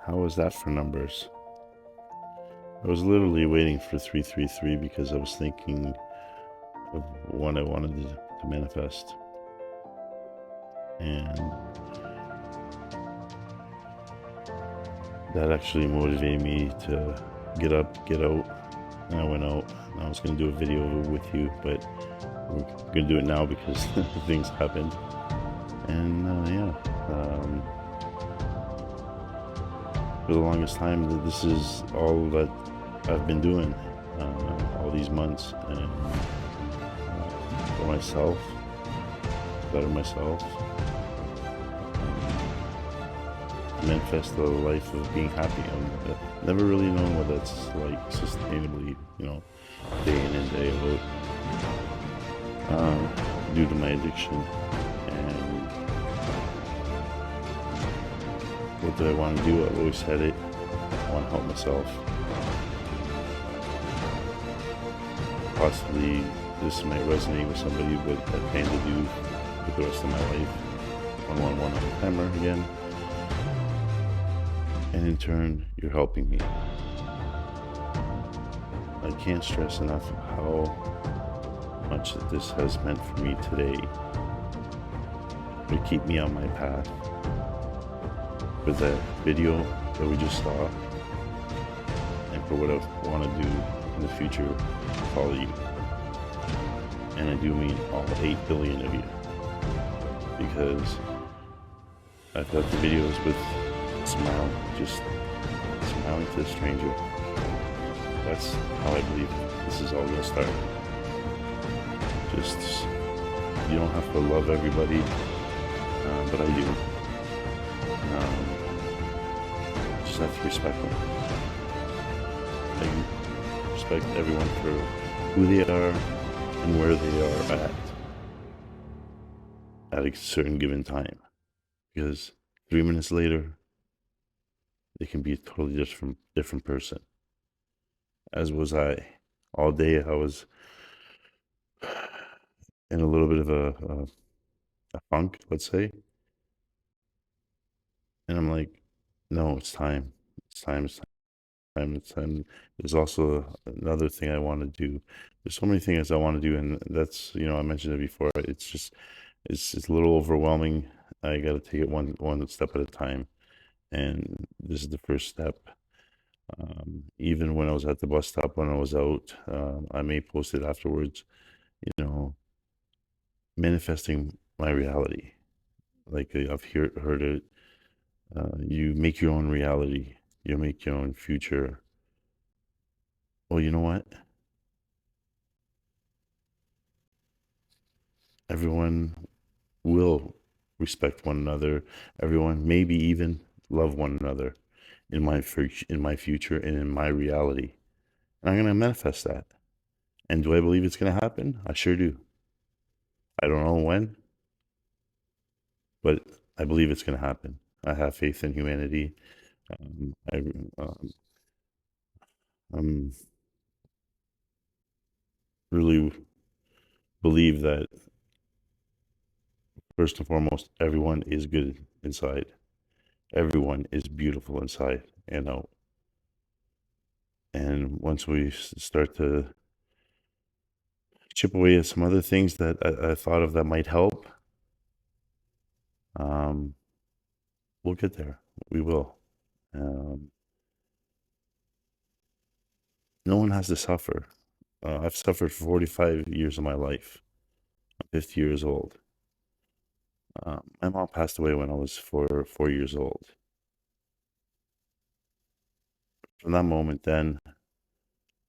How was that for numbers? I was literally waiting for 333 because I was thinking of what I wanted to manifest. And that actually motivated me to get up, get out. And I went out. And I was going to do a video with you, but we're going to do it now because things happened. And for the longest time, this is all that I've been doing all these months. And for myself, better myself, manifest a life of being happy. I've never really known what that's like sustainably, day in and day out, due to my addiction. And what do I want to do? I've always said it. I want to help myself. Possibly this might resonate with somebody, but I plan to do with the rest of my life. One-on-one on camera again. And in turn, you're helping me. I can't stress enough how much this has meant for me today to keep me on my path. For that video that we just saw, and for what I want to do in the future to follow you. And I do mean all 8 billion of you, because I thought the videos with smile, just smiling to a stranger, that's how I believe this is all gonna start. Just, you don't have to love everybody, but I do. Just have to respect them. I respect everyone for who they are and where they are at a certain given time. Because 3 minutes later, they can be a totally different person. As was I. All day I was in a little bit of a funk, let's say. And I'm like, no, it's time. It's time. It's time. It's time. There's also another thing I want to do. There's so many things I want to do, and that's, I mentioned it before. It's a little overwhelming. I got to take it one step at a time, and this is the first step. Even when I was at the bus stop, when I was out, I may post it afterwards. Manifesting my reality, like I've heard it. You make your own reality. You make your own future. Well, you know what? Everyone will respect one another. Everyone maybe even love one another in my future and in my reality. And I'm gonna manifest that. And do I believe it's gonna happen? I sure do. I don't know when, but I believe it's gonna happen. I have faith in humanity. I really believe that first and foremost, everyone is good inside. Everyone is beautiful inside and out. And once we start to chip away at some other things that I thought of that might help, um, we'll get there. We will. Um, no one has to suffer. I've suffered for 45 years of my life. I'm 50 years old. My mom passed away when I was 4 years old. From that moment, then,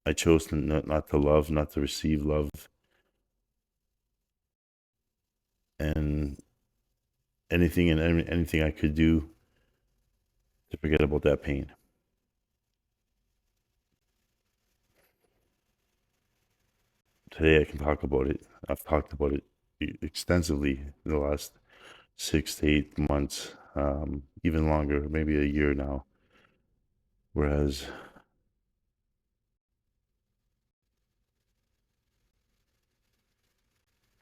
I chose not to love, not to receive love, and anything I could do to forget about that pain. Today I can talk about it. I've talked about it extensively in the last 6 to 8 months, even longer, maybe a year now. Whereas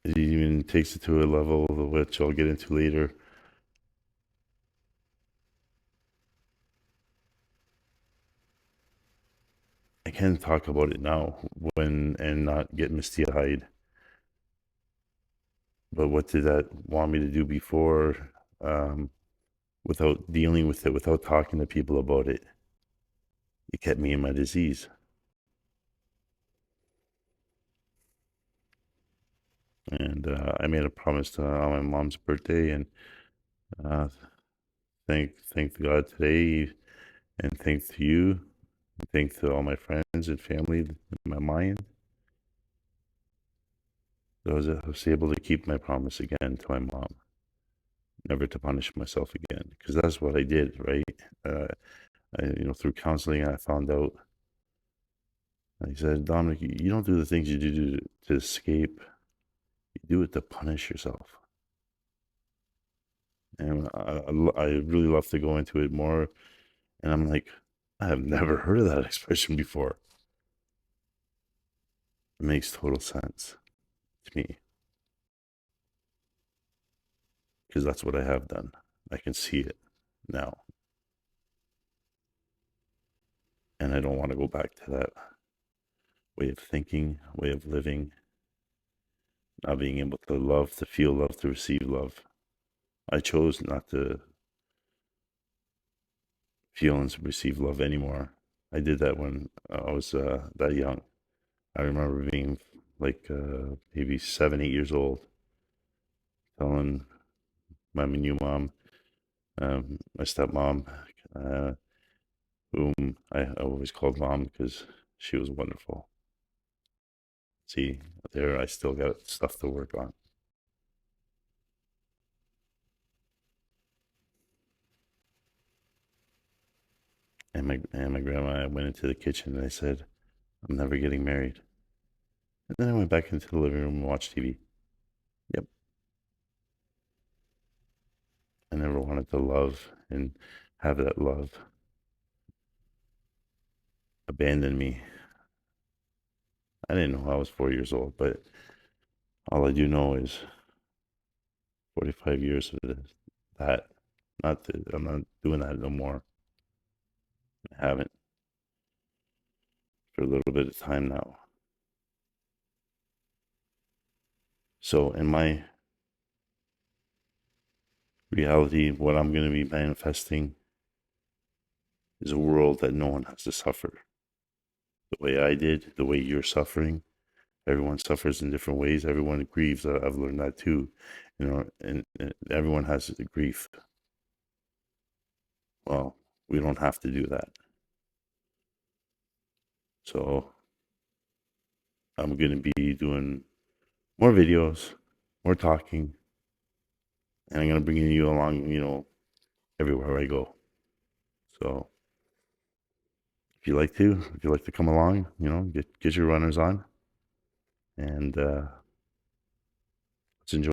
it even takes it to a level of which I'll get into later. can talk about it now and not get misty-eyed. But what did that want me to do before, without dealing with it, without talking to people about it? It kept me in my disease. And I made a promise on my mom's birthday, and uh, thank God today, and thank to you, and thank to all my friends and family in my mind. I was able to keep my promise again to my mom, never to punish myself again, because that's what I did, right? Through counseling, I found out. He said, Dominic, you don't do the things you do to escape. You do it to punish yourself. And I really love to go into it more. And I'm like, I have never heard of that expression before. It makes total sense to me, because that's what I have done. I can see it now. And I don't want to go back to that way of thinking, way of living, not being able to love, to feel love, to receive love. I chose not to feel and receive love anymore. I did that when I was that young. I remember being like maybe 7, 8 years old, telling my new mom, my stepmom, uh, whom I always called mom because she was wonderful. See, there I still got stuff to work on. And my grandma, I went into the kitchen and I said, I'm never getting married. And then I went back into the living room and watched TV. Yep. I never wanted to love and have that love abandon me. I didn't know I was 4 years old, but all I do know is 45 years of this, that. I'm not doing that no more. I haven't for a little bit of time now. So in my reality, what I'm going to be manifesting is a world that no one has to suffer. The way I did, the way you're suffering. Everyone suffers in different ways. Everyone grieves. I've learned that too. And everyone has a grief. Well, we don't have to do that. So I'm going to be doing more videos, more talking, and I'm going to bring you along, everywhere I go. So if you like to come along, get your runners on, and let's enjoy.